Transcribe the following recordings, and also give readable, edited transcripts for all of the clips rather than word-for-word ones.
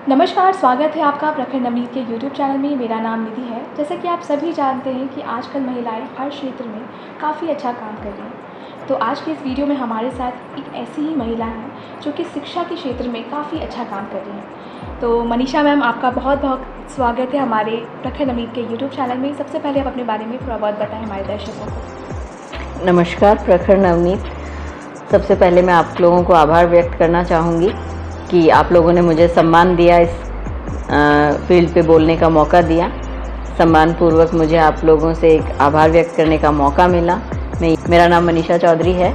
नमस्कार, स्वागत है आपका प्रखर नवनीत के यूट्यूब चैनल में। मेरा नाम निधि है। जैसे कि आप सभी जानते हैं कि आजकल महिलाएं हर क्षेत्र में काफ़ी अच्छा काम कर रही हैं। तो आज के इस वीडियो में हमारे साथ एक ऐसी ही महिला हैं जो कि शिक्षा के क्षेत्र में काफ़ी अच्छा काम कर रही हैं। तो मनीषा मैम, आपका बहुत बहुत स्वागत है हमारे प्रखर नवनीत के यूट्यूब चैनल में। सबसे पहले आप अपने बारे में थोड़ा बहुत बताएँ हमारे दर्शकों को। नमस्कार प्रखर नवनीत। सबसे पहले मैं आप लोगों को आभार व्यक्त करना चाहूँगी कि आप लोगों ने मुझे सम्मान दिया, इस फील्ड पे बोलने का मौका दिया। सम्मानपूर्वक मुझे आप लोगों से एक आभार व्यक्त करने का मौका मिला। मेरा नाम मनीषा चौधरी है।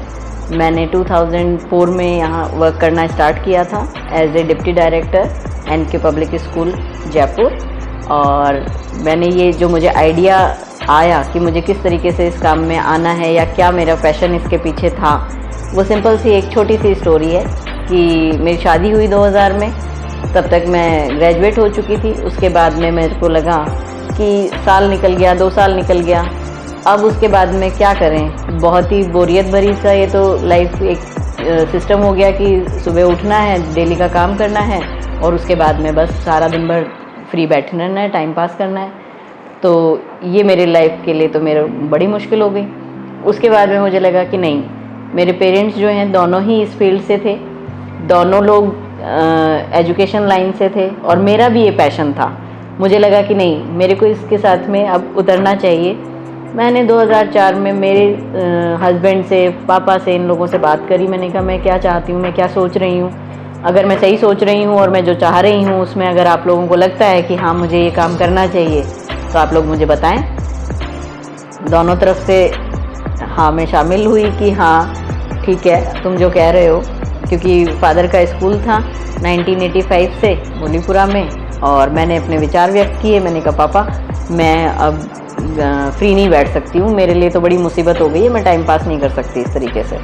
मैंने 2004 में यहाँ वर्क करना स्टार्ट किया था as a deputy director NK public school Jaipur. और मैंने ये जो मुझे आइडिया आया कि मुझे किस तरीके से इस काम में आना है या क्या मेरा पैशन इसके पीछे था, वो सिंपल सी एक छोटी सी स्टोरी है कि मेरी शादी हुई 2000 में। तब तक मैं ग्रेजुएट हो चुकी थी। उसके बाद में मेरे को लगा कि साल निकल गया, 2 साल निकल गया, अब उसके बाद में क्या करें। बहुत ही बोरियत भरी सा ये तो लाइफ एक सिस्टम हो गया कि सुबह उठना है, डेली का काम करना है और उसके बाद में बस सारा दिन भर फ्री बैठना है, टाइम पास करना है। तो ये मेरे लाइफ के लिए तो मेरा बड़ी मुश्किल हो गई। उसके बाद में मुझे लगा कि नहीं, मेरे पेरेंट्स जो हैं दोनों ही इस फील्ड से थे, दोनों लोग एजुकेशन लाइन से थे और मेरा भी ये पैशन था। मुझे लगा कि नहीं, मेरे को इसके साथ में अब उतरना चाहिए। मैंने 2004 में मेरे हस्बैंड से, पापा से, इन लोगों से बात करी। मैंने कहा मैं क्या चाहती हूँ, मैं क्या सोच रही हूँ, अगर मैं सही सोच रही हूँ और मैं जो चाह रही हूँ उसमें अगर आप लोगों को लगता है कि हाँ मुझे ये काम करना चाहिए तो आप लोग मुझे बताएं। दोनों तरफ से हाँ मैं शामिल हुई कि हाँ ठीक है तुम जो कह रहे हो, क्योंकि फादर का स्कूल था 1985 से मुलीपुरा में। और मैंने अपने विचार व्यक्त किए। मैंने कहा पापा मैं अब फ्री नहीं बैठ सकती हूँ, मेरे लिए तो बड़ी मुसीबत हो गई है, मैं टाइम पास नहीं कर सकती इस तरीके से।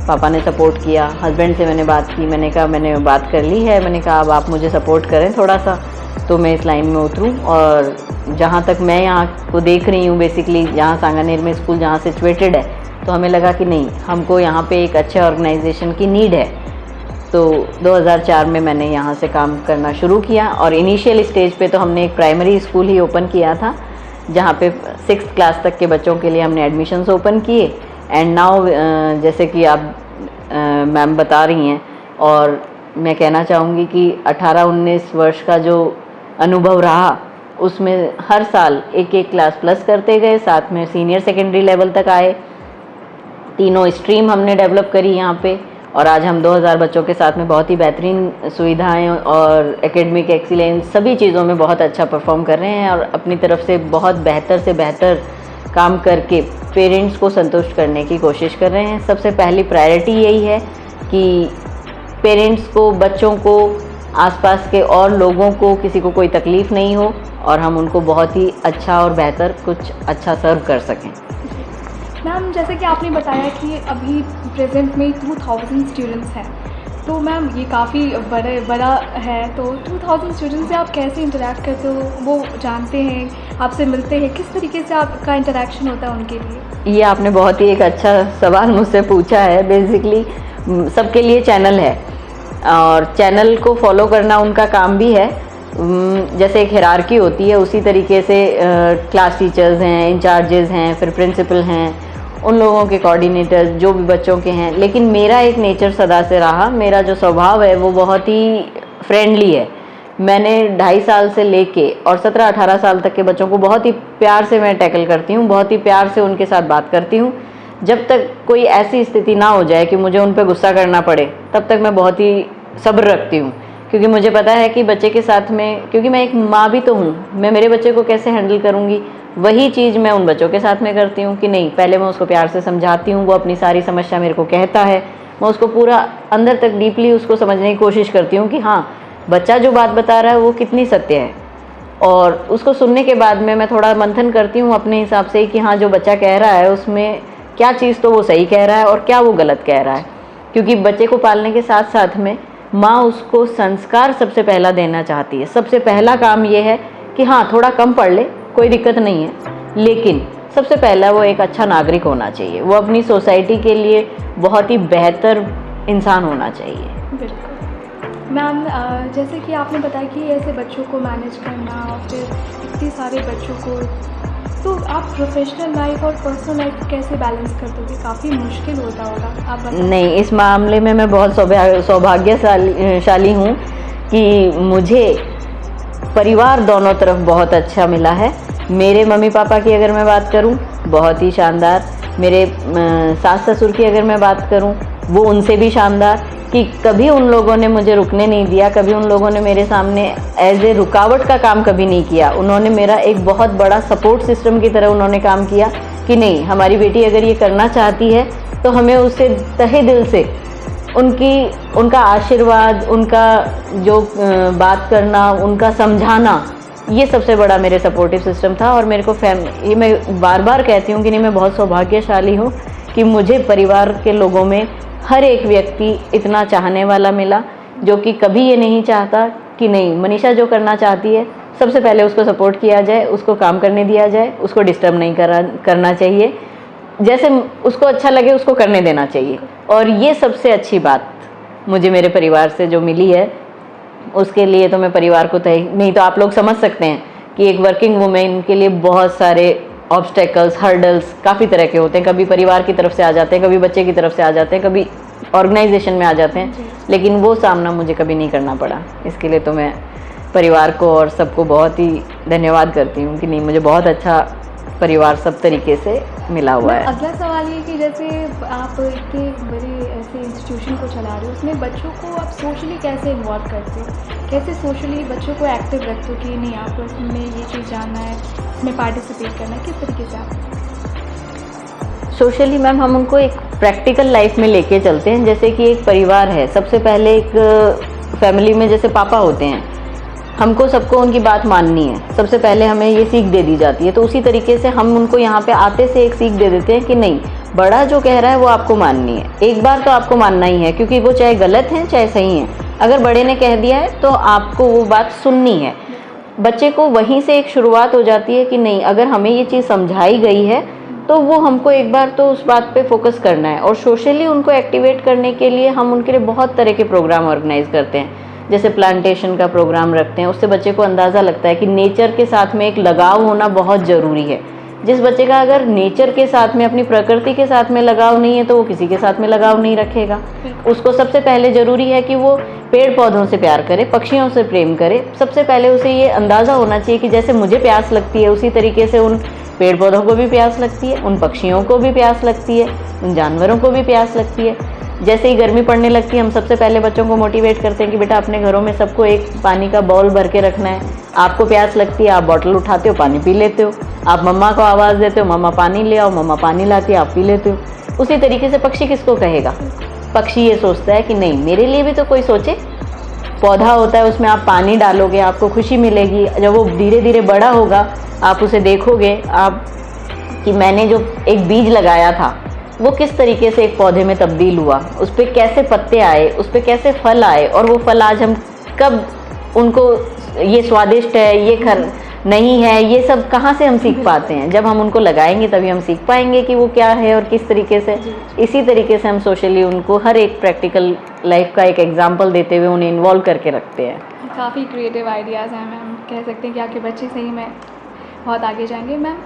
पापा ने सपोर्ट किया। हस्बैंड से मैंने बात की, मैंने कहा मैंने बात कर ली है, मैंने कहा अब आप मुझे सपोर्ट करें थोड़ा सा तो मैं इस लाइन में उतरूँ। और जहाँ तक मैं यहाँ को देख रही हूँ, बेसिकली जहाँ सांगानेर में स्कूल जहाँ सिचुएटेड है, तो हमें लगा कि नहीं, हमको यहाँ पे एक अच्छे ऑर्गेनाइजेशन की नीड है। तो 2004 में मैंने यहाँ से काम करना शुरू किया और इनिशियल स्टेज पे तो हमने एक प्राइमरी स्कूल ही ओपन किया था जहाँ पे 6th क्लास तक के बच्चों के लिए हमने एडमिशन्स ओपन किए। एंड नाउ जैसे कि आप मैम बता रही हैं, और मैं कहना चाहूँगी कि 18-19 वर्ष का जो अनुभव रहा उसमें हर साल एक क्लास प्लस करते गए, साथ में सीनियर सेकेंडरी लेवल तक आए। तीनों स्ट्रीम हमने डेवलप करी यहाँ पे और आज हम 2000 बच्चों के साथ में बहुत ही बेहतरीन सुविधाएं और एकेडमिक एक्सीलेंस सभी चीज़ों में बहुत अच्छा परफॉर्म कर रहे हैं और अपनी तरफ से बहुत बेहतर से बेहतर काम करके पेरेंट्स को संतुष्ट करने की कोशिश कर रहे हैं। सबसे पहली प्रायोरिटी यही है कि पेरेंट्स को, बच्चों को, आसपास के और लोगों को, किसी को कोई तकलीफ़ नहीं हो और हम उनको बहुत ही अच्छा और बेहतर कुछ अच्छा सर्व कर सकें। मैम, जैसे कि आपने बताया कि अभी प्रेजेंट में 2000 स्टूडेंट्स हैं, तो मैम ये काफ़ी बड़ा है। तो 2000 स्टूडेंट्स से आप कैसे इंटरेक्ट करते हो, वो जानते हैं, आपसे मिलते हैं, किस तरीके से आपका इंटरेक्शन होता है उनके लिए? ये आपने बहुत ही एक अच्छा सवाल मुझसे पूछा है। बेसिकली सबके लिए चैनल है और चैनल को फॉलो करना उनका काम भी है। जैसे एक हिरार्की होती है उसी तरीके से क्लास टीचर्स हैं, इंचार्जेस हैं, फिर प्रिंसिपल हैं, उन लोगों के कोऑर्डिनेटर जो भी बच्चों के हैं। लेकिन मेरा एक नेचर सदा से रहा, मेरा जो स्वभाव है वो बहुत ही फ्रेंडली है। मैंने 2.5 साल से लेके और 17-18 साल तक के बच्चों को बहुत ही प्यार से मैं टैकल करती हूँ, बहुत ही प्यार से उनके साथ बात करती हूँ। जब तक कोई ऐसी स्थिति ना हो जाए कि मुझे उन पर गुस्सा करना पड़े, तब तक मैं बहुत ही सब्र रखती हूँ, क्योंकि मुझे पता है कि बच्चे के साथ में, क्योंकि मैं एक माँ भी तो हूँ, मैं मेरे बच्चे को कैसे हैंडल करूँगी, वही चीज़ मैं उन बच्चों के साथ में करती हूँ कि नहीं, पहले मैं उसको प्यार से समझाती हूँ, वो अपनी सारी समस्या मेरे को कहता है, मैं उसको पूरा अंदर तक डीपली उसको समझने की कोशिश करती हूँ कि हाँ बच्चा जो बात बता रहा है वो कितनी सत्य है। और उसको सुनने के बाद में मैं थोड़ा मंथन करती हूँ अपने हिसाब से कि हाँ जो बच्चा कह रहा है उसमें क्या चीज़ तो वो सही कह रहा है और क्या वो गलत कह रहा है। क्योंकि बच्चे को पालने के साथ साथ में माँ उसको संस्कार सबसे पहला देना चाहती है। सबसे पहला काम ये है कि हाँ थोड़ा कम पढ़ ले, कोई दिक्कत नहीं है, लेकिन सबसे पहला वो एक अच्छा नागरिक होना चाहिए, वो अपनी सोसाइटी के लिए बहुत ही बेहतर इंसान होना चाहिए। बिल्कुल। मैम जैसे कि आपने बताया कि ऐसे बच्चों को मैनेज करना और फिर इतने सारे बच्चों को, तो आप प्रोफेशनल लाइफ और पर्सनल लाइफ कैसे बैलेंस कर दोगे? काफ़ी मुश्किल होता होगा, आप बताएं। नहीं, इस मामले में मैं बहुत सौभाग्यशाली हूँ कि मुझे परिवार दोनों तरफ बहुत अच्छा मिला है। मेरे मम्मी पापा की अगर मैं बात करूं, बहुत ही शानदार। मेरे सास ससुर की अगर मैं बात करूं, वो उनसे भी शानदार, कि कभी उन लोगों ने मुझे रुकने नहीं दिया, कभी उन लोगों ने मेरे सामने एज ए रुकावट का काम कभी नहीं किया। उन्होंने मेरा एक बहुत बड़ा सपोर्ट सिस्टम की तरह उन्होंने काम किया कि नहीं, हमारी बेटी अगर ये करना चाहती है तो हमें उससे तहे दिल से उनका आशीर्वाद, उनका जो बात करना, उनका समझाना, ये सबसे बड़ा मेरे सपोर्टिव सिस्टम था। और मेरे को ये मैं बार बार कहती हूँ कि नहीं, मैं बहुत सौभाग्यशाली हूँ कि मुझे परिवार के लोगों में हर एक व्यक्ति इतना चाहने वाला मिला, जो कि कभी ये नहीं चाहता कि नहीं, मनीषा जो करना चाहती है सबसे पहले उसको सपोर्ट किया जाए, उसको काम करने दिया जाए, उसको डिस्टर्ब नहीं करना चाहिए, जैसे उसको अच्छा लगे उसको करने देना चाहिए। और ये सबसे अच्छी बात मुझे मेरे परिवार से जो मिली है, उसके लिए तो मैं परिवार को नहीं तो आप लोग समझ सकते हैं कि एक वर्किंग वुमेन के लिए बहुत सारे ऑब्स्टेकल्स, हर्डल्स काफ़ी तरह के होते हैं। कभी परिवार की तरफ से आ जाते हैं, कभी बच्चे की तरफ से आ जाते हैं, कभी ऑर्गेनाइजेशन में आ जाते हैं, लेकिन वो सामना मुझे कभी नहीं करना पड़ा। इसके लिए तो मैं परिवार को और सबको बहुत ही धन्यवाद करती हूँ कि नहीं, मुझे बहुत अच्छा परिवार सब तरीके से मिला हुआ है। अगला सवाल ये कि जैसे आप इतने बड़े ऐसे इंस्टीट्यूशन को चला रहे हो, उसमें बच्चों को आप सोशली कैसे इन्वॉल्व करते हो? कैसे सोशली बच्चों को एक्टिव रखते हो कि नहीं, आपको इसमें ये चीज़ जानना है, इसमें पार्टिसिपेट करना है? किस तरीके से आप सोशली मैम हम उनको एक प्रैक्टिकल लाइफ में लेके चलते हैं। जैसे कि एक परिवार है, सबसे पहले एक फैमिली में जैसे पापा होते हैं, हमको सबको उनकी बात माननी है, सबसे पहले हमें ये सीख दे दी जाती है। तो उसी तरीके से हम उनको यहाँ पे आते से एक सीख दे देते हैं कि नहीं, बड़ा जो कह रहा है वो आपको माननी है। एक बार तो आपको मानना ही है, क्योंकि वो चाहे गलत है चाहे सही है, अगर बड़े ने कह दिया है तो आपको वो बात सुननी है। बच्चे को वहीं से एक शुरुआत हो जाती है कि नहीं, अगर हमें ये चीज़ समझाई गई है तो वो हमको एक बार तो उस बात पे फोकस करना है। और सोशली उनको एक्टिवेट करने के लिए हम उनके लिए बहुत तरह के प्रोग्राम ऑर्गेनाइज करते हैं। जैसे प्लांटेशन का प्रोग्राम रखते हैं, उससे बच्चे को अंदाज़ा लगता है कि नेचर के साथ में एक लगाव होना बहुत ज़रूरी है। जिस बच्चे का अगर नेचर के साथ में, अपनी प्रकृति के साथ में लगाव नहीं है, तो वो किसी के साथ में लगाव नहीं रखेगा। उसको सबसे पहले ज़रूरी है कि वो पेड़ पौधों से प्यार करे, पक्षियों से प्रेम करे। सबसे पहले उसे ये अंदाज़ा होना चाहिए कि जैसे मुझे प्यास लगती है, उसी तरीके से उन पेड़ पौधों को भी प्यास लगती है, उन पक्षियों को भी प्यास लगती है, उन जानवरों को भी प्यास लगती है। जैसे ही गर्मी पड़ने लगती है, हम सबसे पहले बच्चों को मोटिवेट करते हैं कि बेटा अपने घरों में सबको एक पानी का बाउल भर के रखना है। आपको प्यास लगती है, आप बॉटल उठाते हो, पानी पी लेते हो। आप मम्मा को आवाज़ देते हो, मम्मा पानी ले आओ, मम्मा पानी लाती है, आप पी लेते हो। उसी तरीके से पक्षी किसको कहेगा? पक्षी ये सोचता है कि नहीं, मेरे लिए भी तो कोई सोचे। पौधा होता है, उसमें आप पानी डालोगे, आपको खुशी मिलेगी। जब वो धीरे धीरे बड़ा होगा, आप उसे देखोगे आप कि मैंने जो एक बीज लगाया था वो किस तरीके से एक पौधे में तब्दील हुआ, उस पर कैसे पत्ते आए, उस पर कैसे फल आए, और वो फल आज हम कब उनको, ये स्वादिष्ट है, ये नहीं है, ये सब कहाँ से हम सीख पाते हैं? जब हम उनको लगाएंगे तभी हम सीख पाएंगे कि वो क्या है और किस तरीके से। इसी तरीके से हम सोशली उनको हर एक प्रैक्टिकल लाइफ का एक एग्जाम्पल देते हुए उन्हें इन्वॉल्व करके रखते हैं। काफ़ी क्रिएटिव आइडियाज़ हैं मैम, कह सकते हैं कि आपके बच्चे सही में बहुत आगे जाएंगे। मैम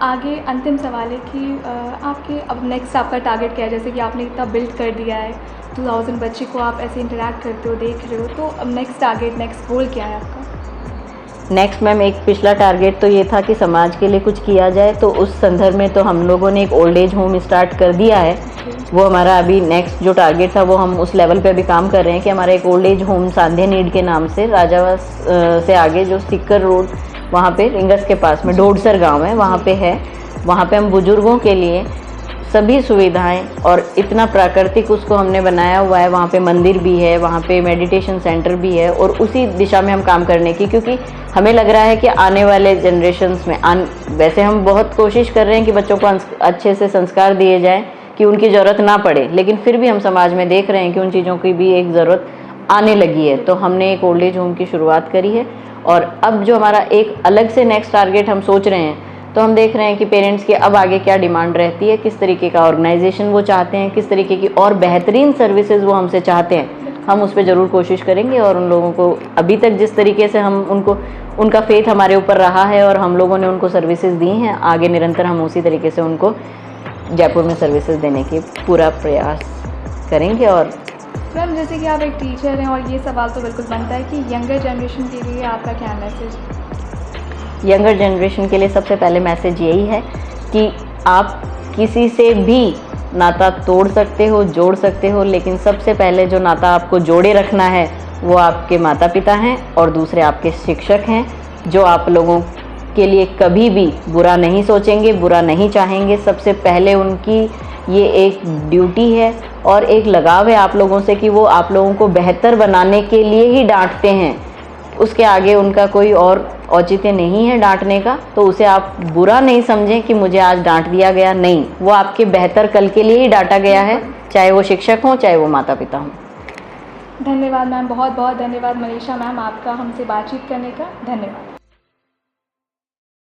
आगे अंतिम सवाल है कि आपके अब नेक्स्ट आपका टारगेट क्या है? जैसे कि आपने इतना बिल्ड कर दिया है, 2000 बच्चे को आप ऐसे इंटरेक्ट करते हो, देख रहे हो, तो अब नेक्स्ट टारगेट, नेक्स्ट गोल क्या है आपका? नेक्स्ट मैम, एक पिछला टारगेट तो ये था कि समाज के लिए कुछ किया जाए, तो उस संदर्भ में तो हम लोगों ने एक ओल्ड एज होम स्टार्ट कर दिया है। वो हमारा अभी नेक्स्ट जो टारगेट था वो हम उस लेवल पे अभी काम कर रहे हैं कि हमारा एक ओल्ड एज होम सांध्या नीड के नाम से राजावास से आगे जो सिक्कर रोड, वहाँ पे रिंगस के पास में ढोडसर गांव है, वहाँ पे है। वहाँ पे हम बुजुर्गों के लिए सभी सुविधाएं और इतना प्राकृतिक उसको हमने बनाया हुआ है। वहाँ पे मंदिर भी है, वहाँ पे मेडिटेशन सेंटर भी है, और उसी दिशा में हम काम करने की, क्योंकि हमें लग रहा है कि आने वाले जनरेशन्स में वैसे हम बहुत कोशिश कर रहे हैं कि बच्चों को अच्छे से संस्कार दिए जाएँ कि उनकी ज़रूरत ना पड़े, लेकिन फिर भी हम समाज में देख रहे हैं कि उन चीज़ों की भी एक ज़रूरत आने लगी है। तो हमने एक ओल्ड एज होम की शुरुआत करी है, और अब जो हमारा एक अलग से नेक्स्ट टारगेट हम सोच रहे हैं, तो हम देख रहे हैं कि पेरेंट्स की अब आगे क्या डिमांड रहती है, किस तरीके का ऑर्गेनाइजेशन वो चाहते हैं, किस तरीके की और बेहतरीन सर्विसेज वो हमसे चाहते हैं। हम उस पर ज़रूर कोशिश करेंगे। और उन लोगों को अभी तक जिस तरीके से हम उनका फेथ हमारे ऊपर रहा है और हम लोगों ने उनको सर्विसेज दी हैं, आगे निरंतर हम उसी तरीके से उनको जयपुर में सर्विसेज देने की पूरा प्रयास करेंगे। और मैम, जैसे कि आप एक टीचर हैं और ये सवाल तो बिल्कुल बनता है कि यंगर जनरेशन के लिए आपका क्या मैसेज है? यंगर जनरेशन के लिए सबसे पहले मैसेज यही है कि आप किसी से भी नाता तोड़ सकते हो, जोड़ सकते हो, लेकिन सबसे पहले जो नाता आपको जोड़े रखना है वो आपके माता पिता हैं और दूसरे आपके शिक्षक हैं, जो आप लोगों के लिए कभी भी बुरा नहीं सोचेंगे, बुरा नहीं चाहेंगे। सबसे पहले उनकी ये एक ड्यूटी है और एक लगाव है आप लोगों से कि वो आप लोगों को बेहतर बनाने के लिए ही डांटते हैं। उसके आगे उनका कोई और औचित्य नहीं है डांटने का, तो उसे आप बुरा नहीं समझें कि मुझे आज डांट दिया गया। नहीं, वो आपके बेहतर कल के लिए ही डांटा गया है, चाहे वो शिक्षक हों, चाहे वो माता पिता हों। धन्यवाद मैम, बहुत बहुत धन्यवाद मनीषा मैम आपका हमसे बातचीत करने का। धन्यवाद।